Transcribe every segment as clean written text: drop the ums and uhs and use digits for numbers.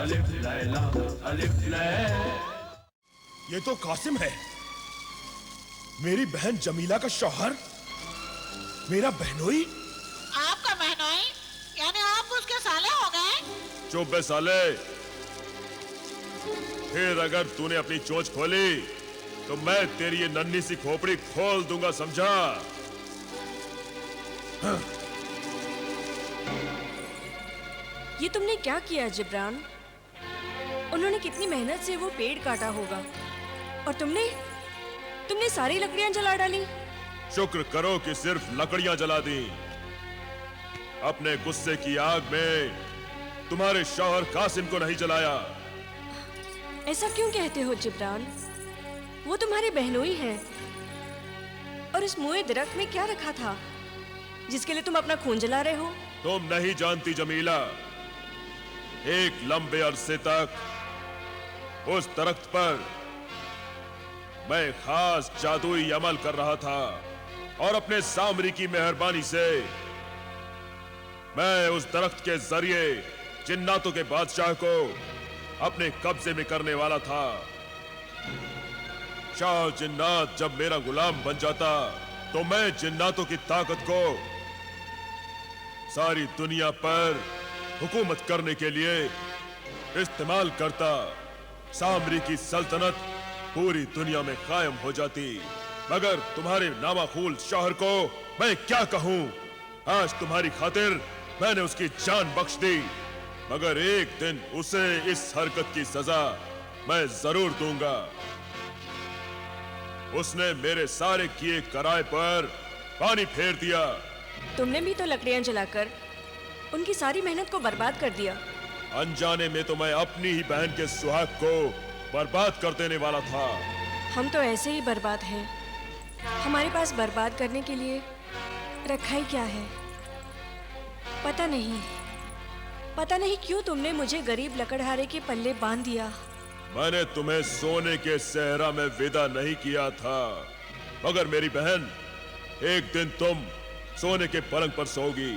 अलिफ लैला अलिफ लैला। ये तो कासिम है, मेरी बहन जमीला का शौहर, मेरा बहनोई। आपका बहनोई? यानी आप उसके साले हो गए? चुप बे साले, फिर अगर तूने अपनी चोंच खोली तो मैं तेरी ये नन्ही सी खोपड़ी खोल दूंगा, समझा? हाँ। ये तुमने क्या किया जिब्रान? उन्होंने कितनी मेहनत से वो पेड़ काटा होगा और तुमने सारी लकड़ियां जला डाली। शुक्र करो कि सिर्फ लकड़ियां जला दी। अपने गुस्से की आग में तुम्हारे शौहर कासिम को नहीं जलाया। ऐसा क्यों कहते हो जिब्रान? वो तुम्हारे बहनोई हैं। और इस मुए दरख्त में क्या रखा था जिसके लिए तुम अपना खून जला रहे हो? तुम नहीं जानती जमीला, एक लंबे अरसे तक उस दरख्त पर मैं खास जादुई अमल कर रहा था और अपने सामरी की मेहरबानी से मैं उस दरख्त के जरिए जिन्नातों के बादशाह को अपने कब्जे में करने वाला था। शाह जिन्नात जब मेरा गुलाम बन जाता तो मैं जिन्नातों की ताकत को सारी दुनिया पर हुकूमत करने के लिए इस्तेमाल करता। सामरी की सल्तनत पूरी दुनिया में कायम हो जाती। मगर तुम्हारे नामाखूल शौहर को मैं क्या कहूं? आज तुम्हारी खातिर मैंने उसकी जान बख्श दी, मगर एक दिन उसे इस हरकत की सजा मैं जरूर दूंगा। उसने मेरे सारे किए कराए पर पानी फेर दिया। तुमने भी तो लकड़ियां जलाकर उनकी सारी मेहनत को बर्बाद कर दिया। अनजाने में तो मैं अपनी ही बहन के सुहाग को बर्बाद कर देने वाला था। हम तो ऐसे ही बर्बाद हैं। हमारे पास बर्बाद करने के लिए रखा ही क्या है? पता नहीं क्यों तुमने मुझे गरीब लकड़हारे के पल्ले बांध दिया। मैंने तुम्हें सोने के सहरा में विदा नहीं किया था, मगर मेरी बहन, एक दिन तुम सोने के पलंग पर सोगी।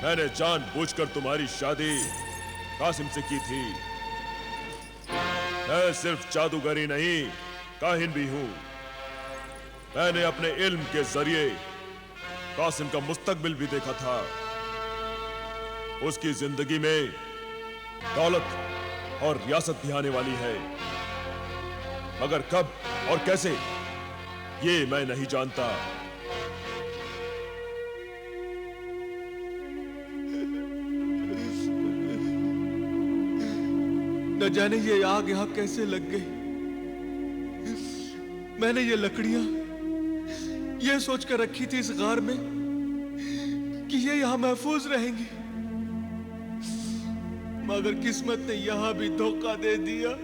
मैंने जानबूझकर तुम्हारी शादी कासिम से की थी। मैं सिर्फ जादूगर ही नहीं, काहिन भी हूं। मैंने अपने इल्म के जरिए कासिम का मुस्तकबिल भी देखा था। उसकी जिंदगी में दौलत और रियासत भी आने वाली है, मगर कब और कैसे ये मैं नहीं जानता। न जाने ये आग यहां कैसे लग गई। मैंने ये लकड़ियां ये सोचकर रखी थी इस गार में कि ये यहां महफूज रहेंगी, मगर किस्मत ने यहां भी धोखा दे दिया।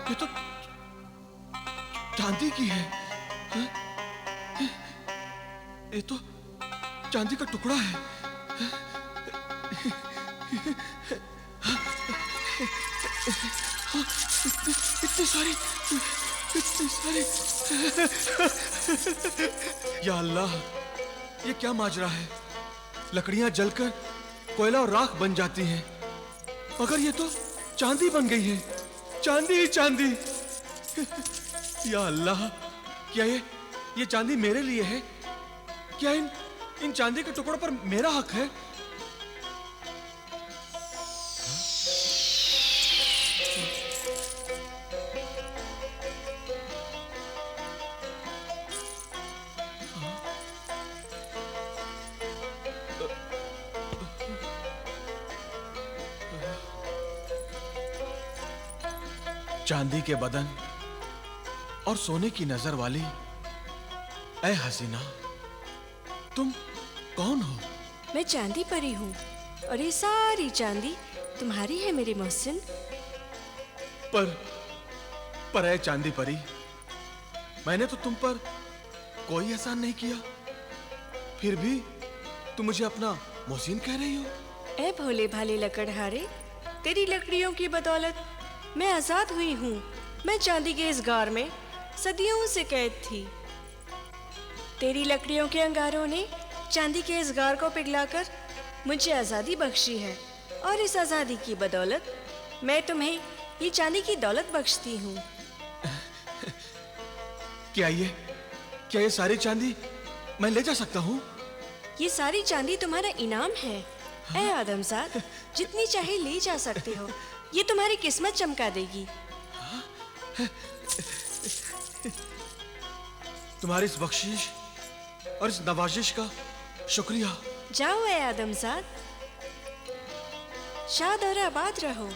ये तो चांदी की है। ये तो चांदी का टुकड़ा है। इतनी सारी या अल्लाह, ये क्या माजरा है? लकड़ियां जलकर कोयला और राख बन जाती हैं, मगर ये तो चांदी बन गई है। चांदी ही चांदी। या अल्लाह, क्या ये चांदी मेरे लिए है? क्या इन चांदी के टुकड़ों पर मेरा हक है? चांदी के बदन और सोने की नजर वाली ऐ हसीना, तुम कौन हो? मैं चांदी परी हूँ और ये सारी चांदी तुम्हारी है मेरे मोहसिन। पर ऐ चांदी परी, मैंने तो तुम पर कोई एहसान नहीं किया, फिर भी तुम मुझे अपना मोहसिन कह रही हो। ऐ भोले भाले लकड़हारे, तेरी लकड़ियों की बदौलत मैं आजाद हुई हूँ। मैं चांदी के इस गार में सदियों से कैद थी। तेरी लकड़ियों के अंगारों ने चांदी के इस गार को पिघलाकर मुझे आजादी बख्शी है, और इस आजादी की बदौलत मैं तुम्हें ये चांदी की दौलत बख्शती हूँ। क्या ये सारी चांदी मैं ले जा सकता हूँ? ये सारी चांदी तुम्हारा इनाम है। ऐ आदमजाद, जितनी चाहे ले जा सकते हो। ये तुम्हारी किस्मत चमका देगी। तुम्हारी इस बख्शीश और इस नवाजिश का शुक्रिया। जाओ ऐ आदमजाद, शाद और आबाद रहो।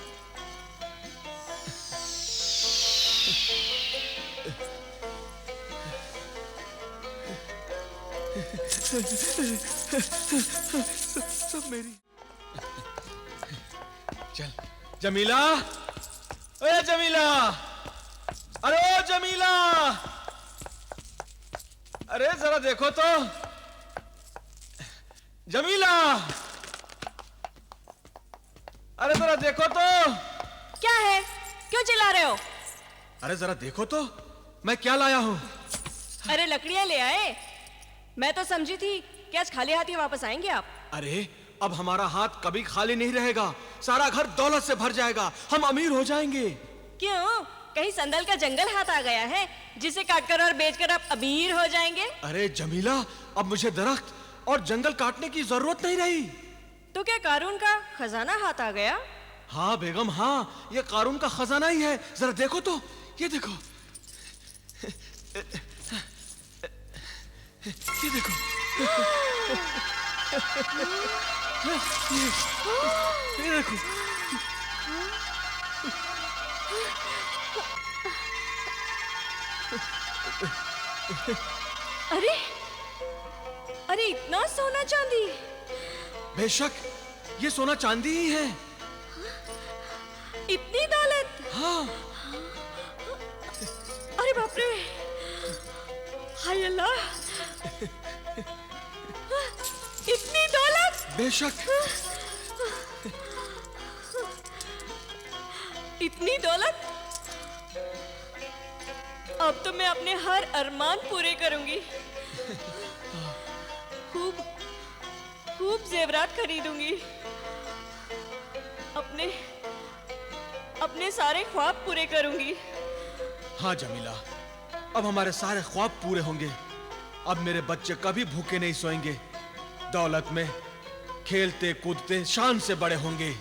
सब मेरी। चल जमीला, अरे जमीला, अरे ओ जमीला, अरे जरा देखो तो जमीला, अरे जरा देखो तो। क्या है, क्यों चिल्ला रहे हो? अरे जरा देखो तो मैं क्या लाया हूँ। अरे लकड़ियां ले आए। मैं तो समझी थी कि आज खाली हाथ ही वापस आएंगे आप। अरे अब हमारा हाथ कभी खाली नहीं रहेगा, सारा घर दौलत से भर जाएगा, हम अमीर हो जाएंगे। क्यों, कहीं संदल का जंगल हाथ आ गया है जिसे काटकर और बेचकर आप अमीर हो जाएंगे? अरे जमीला, अब मुझे दरख्त और जंगल काटने की जरूरत नहीं रही। तो क्या कारून का खजाना हाथ आ गया? हाँ बेगम, हाँ, ये कारून का खजाना ही है। जरा देखो तो, ये देखो, ये देखो। ये देखो। अरे अरे, इतना सोना चांदी? बेशक ये सोना चांदी ही है। इतनी दौलत? हाँ। अरे बाप रे, हाय अल्लाह, इतनी दौलत? बेशक। इतनी दौलत? अब तो मैं अपने हर अरमान पूरे करूंगी। खूब खूब जेवरात खरीदूंगी। अपने सारे ख्वाब पूरे करूंगी। हाँ जमीला, अब हमारे सारे ख्वाब पूरे होंगे। अब मेरे बच्चे कभी भूखे नहीं सोएंगे, दौलत में खेलते कूदते शान से बड़े होंगे।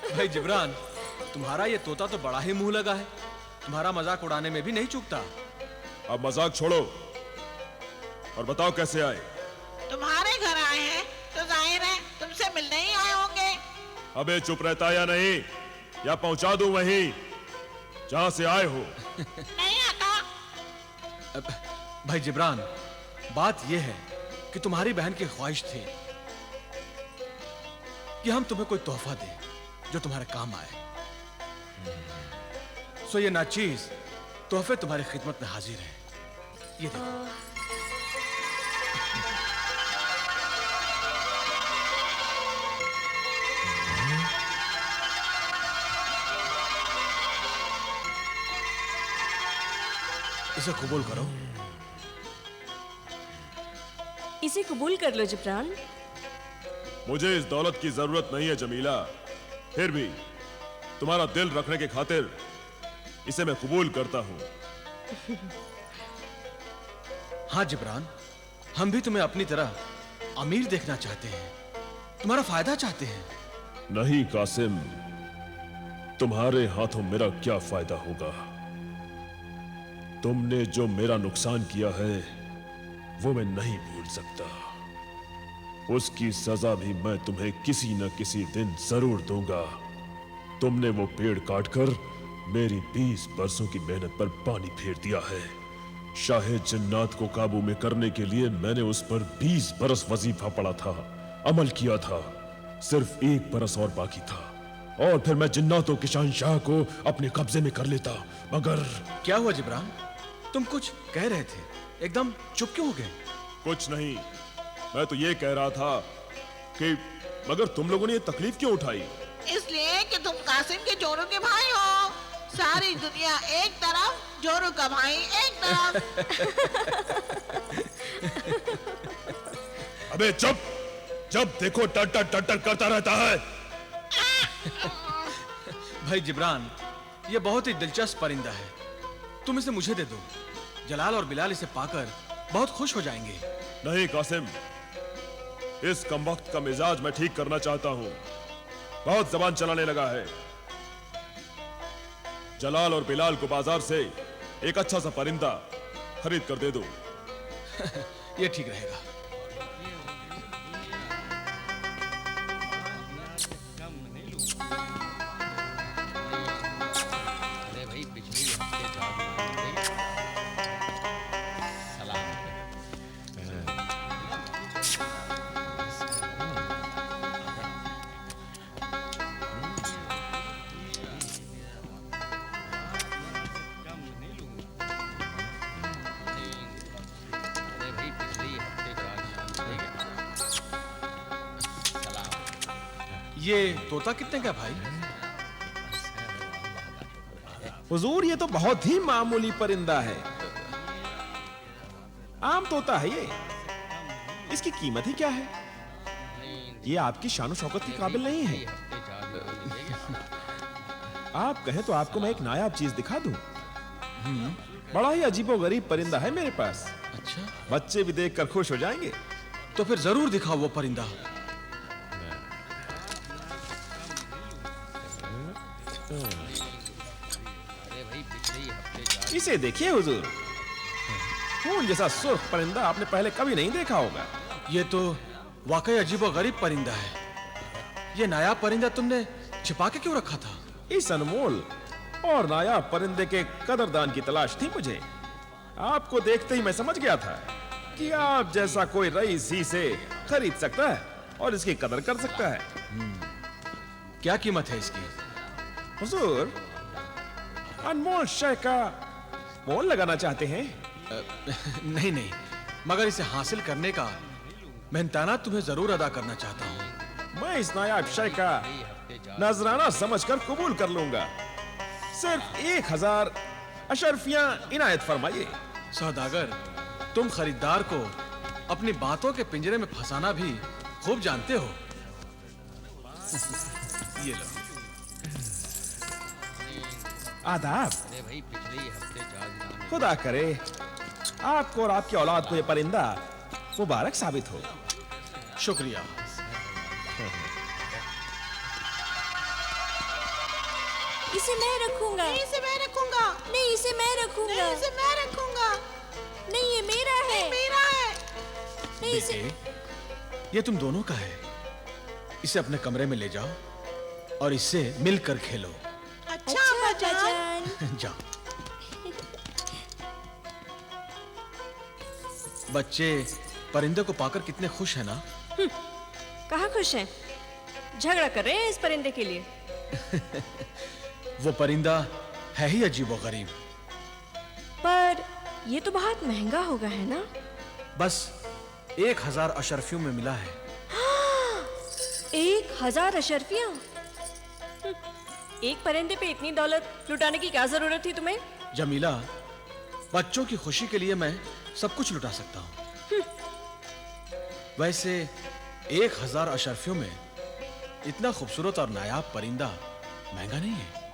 भाई जिब्रान, तुम्हारा ये तोता तो बड़ा ही मुंह लगा है, तुम्हारा मजाक उड़ाने में भी नहीं चूकता। अब मजाक छोड़ो और बताओ कैसे आए। तुम्हारे घर आए हैं तो जाहिर है तुमसे मिलने ही आए होंगे। अबे चुप रहता या नहीं, या पहुंचा दूं वहीं जहां से आए हो। नहीं आता। भाई जिब्रान, बात यह है कि तुम्हारी बहन की ख्वाहिश थी कि हम तुम्हें कोई तोहफा दें जो तुम्हारे काम आए। सो ये नाचीज तोहफे तुम्हारी खिदमत में हाजिर है। ये देखो। इसे कबूल करो। इसे कबूल कर लो जिब्रान। मुझे इस दौलत की जरूरत नहीं है जमीला, फिर भी तुम्हारा दिल रखने की खातिर इसे मैं कबूल करता हूं। हाँ जिब्रान, हम भी तुम्हें अपनी तरह अमीर देखना चाहते हैं, तुम्हारा फायदा चाहते हैं। नहीं कासिम, तुम्हारे हाथों मेरा क्या फायदा होगा। तुमने जो मेरा नुकसान किया है वो मैं नहीं भूल सकता। उसकी सजा भी मैं तुम्हें किसी न किसी दिन जरूर दूंगा। तुमने वो पेड़ काटकर मेरी 20 बरसों की मेहनत पर पानी फेर दिया है। शाहे जन्नात को काबू में करने के लिए मैंने उस पर 20 बरस वजीफा पढ़ा था, अमल किया था। सिर्फ 1 बरस और बाकी था और फिर मैं जिन्नातों के शहंशाह को अपने कब्जे में कर लेता। मगर क्या हुआ जिब्रान? तुम कुछ कह रहे थे, एकदम चुप क्यों हो गए? कुछ नहीं, मैं तो ये कह रहा था कि मगर तुम लोगों ने ये तकलीफ क्यों उठाई? इसलिए कि तुम कासिम के जोरू के भाई हो। सारी दुनिया एक तरफ, जोरू का भाई एक तरफ। अबे चुप! जब देखो टटर टटर करता रहता है। भाई जिब्रान, ये बहुत ही दिलचस्प परिंदा है, तुम इसे मुझे दे दो। जलाल और बिलाल इसे पाकर बहुत खुश हो जाएंगे। नहीं कासिम, इस कमबख्त का मिजाज मैं ठीक करना चाहता हूं। बहुत जबान चलाने लगा है। जलाल और बिलाल को बाजार से एक अच्छा सा परिंदा खरीद कर दे दो। ये ठीक रहेगा। ये तोता कितने का भाई? हुजूर, ये तो बहुत ही मामूली परिंदा है, आम तोता है ये। इसकी कीमत ही क्या है? ये आपकी शान शौकत के काबिल नहीं है। आप कहें तो आपको मैं एक नायाब चीज दिखा दूं। बड़ा ही अजीबोगरीब परिंदा है मेरे पास। अच्छा, बच्चे भी देखकर खुश हो जाएंगे। तो फिर जरूर दिखाओ वो परिंदा। इसे देखिए हुजूर, खून जैसा सुर्ख परिंदा आपने पहले कभी नहीं देखा होगा। ये तो वाकई अजीबोगरीब परिंदा है। ये नायाब परिंदा तुमने छिपा के क्यों रखा था? इस अनमोल और नायाब परिंदे के कदरदान की तलाश थी मुझे। आपको देखते ही मैं समझ गया था कि आप जैसा कोई रईस ही से खरीद सकता है और इसकी कदर कर सकता है। क्या कीमत है इसकी? हुजूर, अनमोल शय का मोल लगाना चाहते हैं? नहीं नहीं, मगर इसे हासिल करने का मेहनताना तुम्हें जरूर अदा करना चाहता हूँ। मैं इस नायाब शय का नजराना समझकर कबूल कर लूंगा। सिर्फ 1000 अशरफियां इनायत फरमाइए। सौदागर, तुम खरीदार को अपनी बातों के पिंजरे में फंसाना भी खूब जानते हो। ये लो। आदाब। खुदा करे आपको और आपकी औलाद को यह परिंदा मुबारक साबित हो। शुक्रिया। इसे मैं रखूंगा। इसे मैं रखूंगा। नहीं, इसे मैं रखूंगा। इसे मैं रखूंगा। इसे। ये तुम दोनों का है। इसे अपने कमरे में ले जाओ और इससे मिलकर खेलो। अच्छा अब्बाजान। जाओ। बच्चे परिंदे को पाकर कितने खुश हैं ना? कहाँ खुश हैं? झगड़ा कर रहे हैं इस परिंदे के लिए। वो परिंदा है ही अजीबोगरीब। पर ये तो बहुत महंगा होगा, है ना? बस 1000 अशरफियों में मिला है। 1000 अशरफियाँ? एक परिंदे पे इतनी दौलत लुटाने की क्या जरूरत थी तुम्हें? जमीला, बच्चों की खुशी के लिए मैं सब कुछ लुटा सकता हूँ। वैसे 1000 अशरफियों में इतना खूबसूरत और नायाब परिंदा महंगा नहीं है।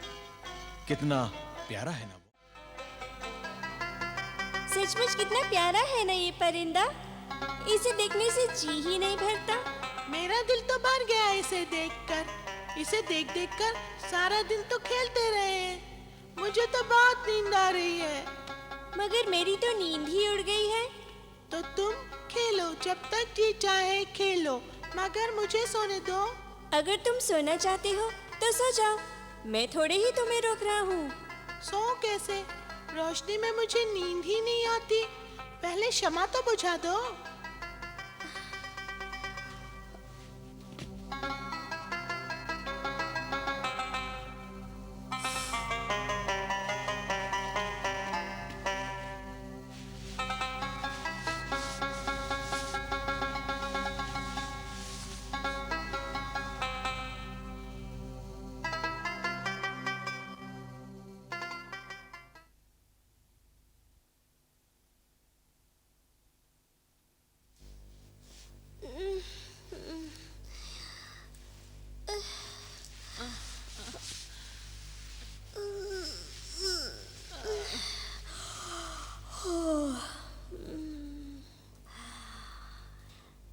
कितना प्यारा है ना वो। सचमुच कितना प्यारा है ना ये परिंदा। इसे देखने से जी ही नहीं भरता। मेरा दिल तो भर गया इसे देखकर। इसे देख देख कर सारा दिन तो खेलते रहे। मुझे तो बहुत नींद आ रही है। मगर मेरी तो नींद ही उड़ गई है। तो तुम खेलो, जब तक जी चाहे खेलो, मगर मुझे सोने दो। अगर तुम सोना चाहते हो तो सो जाओ। मैं थोड़े ही तुम्हें रोक रहा हूँ। सो कैसे? रोशनी में मुझे नींद ही नहीं आती। पहले शमा तो बुझा दो।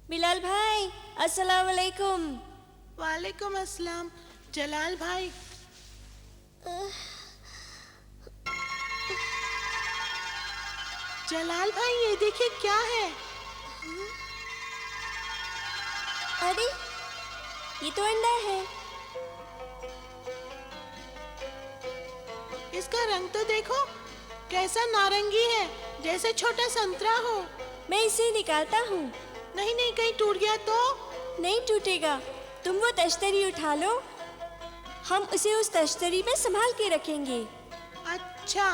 बिलाल भाई, अस्सलाम वालेकुम। वालेकुम अस्सलाम। जलाल भाई, जलाल भाई ये देखिए क्या है। अरे ये तो अंडा है। इसका रंग तो देखो, कैसा नारंगी है, जैसे छोटा संतरा हो। मैं इसे निकालता हूँ। नहीं नहीं, कहीं टूट गया तो? नहीं टूटेगा। तुम वो तश्तरी उठा लो, हम उसे उस तश्तरी में संभाल के रखेंगे। अच्छा।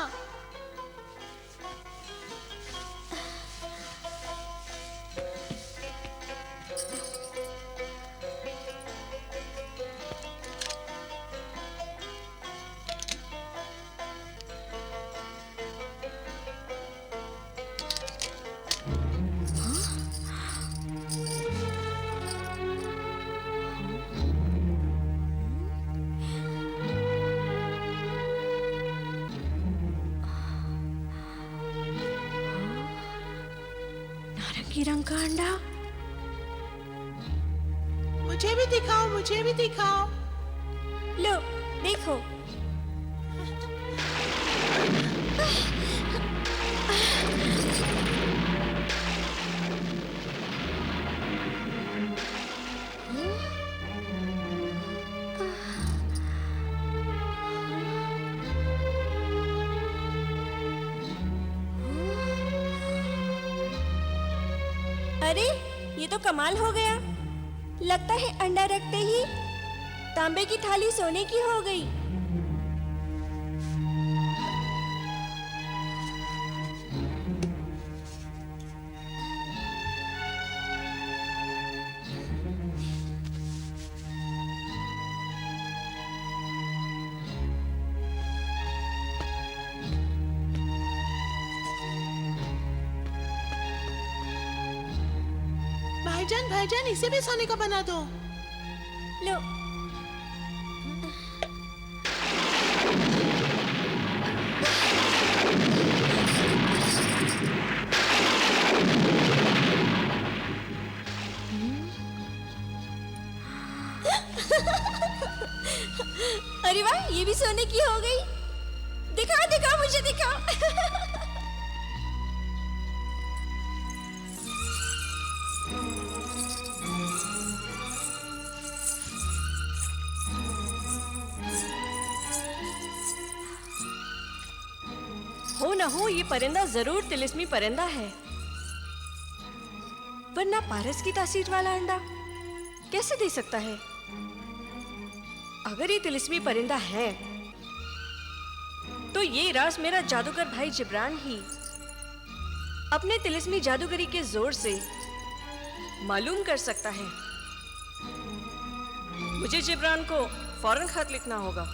नारंगी रंग का अंडा। मुझे भी दिखाओ, मुझे भी दिखाओ। लो देखो। अरे ये तो कमाल हो गया। लगता है अंडा रखते ही तांबे की थाली सोने की हो गई। भाईजान भाईजान, इसे भी सोने का बना दो। लो। अरे वाह, ये भी सोने की हो गई। दिखाओ दिखाओ, मुझे दिखाओ। हो, ये परिंदा जरूर तिलिस्मी परिंदा है, वरना पारस की तासीर वाला अंडा कैसे दे सकता है? अगर ये तिलिस्मी परिंदा है तो ये राज मेरा जादूगर भाई जिब्रान ही अपने तिलिस्मी जादूगरी के जोर से मालूम कर सकता है। मुझे जिब्रान को फौरन खत लिखना होगा।